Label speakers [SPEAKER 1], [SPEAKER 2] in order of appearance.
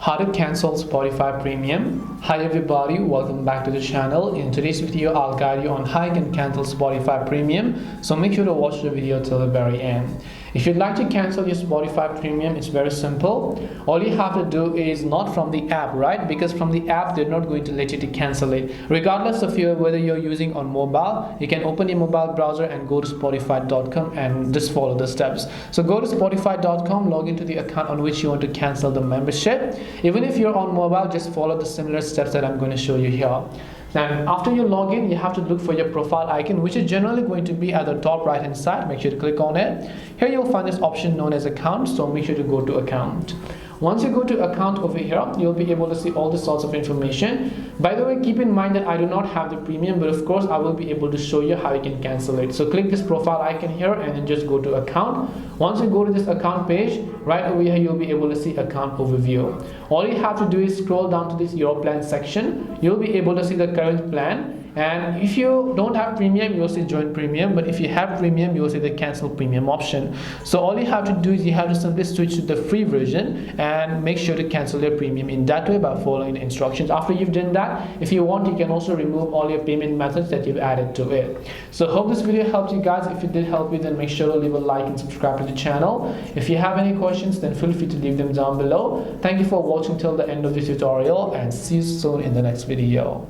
[SPEAKER 1] How to cancel Spotify Premium. Hi everybody, welcome back to the channel. In today's video I'll guide you on how you can cancel Spotify Premium, so make sure to watch the video till the very end. If you'd like to cancel your Spotify Premium, it's very simple. All you have to do is not from the app, right? Because from the app they're not going to let you to cancel it. Regardless of whether you're using on mobile, you can open your mobile browser and go to spotify.com and just follow the steps. So go to spotify.com, log into the account on which you want to cancel the membership. Even if you're on mobile, just follow the similar steps that I'm going to show you here. Then after you log in, you have to look for your profile icon, which is generally going to be at the top right hand side. Make sure to click on it. Here you'll find this option known as account, so make sure to go to account. Once you go to account over here, you'll be able to see all the sorts of information. By the way, keep in mind that I do not have the premium, but of course I will be able to show you how you can cancel it. So click this profile icon here and then just go to account. Once you go to this account page, right over here you'll be able to see account overview. All you have to do is scroll down to this your plan section. You'll be able to see the current plan. And if you don't have premium, you'll see join premium, but if you have premium, you'll see the cancel premium option. So all you have to do is you have to simply switch to the free version and make sure to cancel your premium in that way by following the instructions. After you've done that, if you want, you can also remove all your payment methods that you've added to it. So hope this video helped you guys. If it did help you, then make sure to leave a like and subscribe to the channel. If you have any questions, then feel free to leave them down below. Thank you for watching till the end of this tutorial and see you soon in the next video.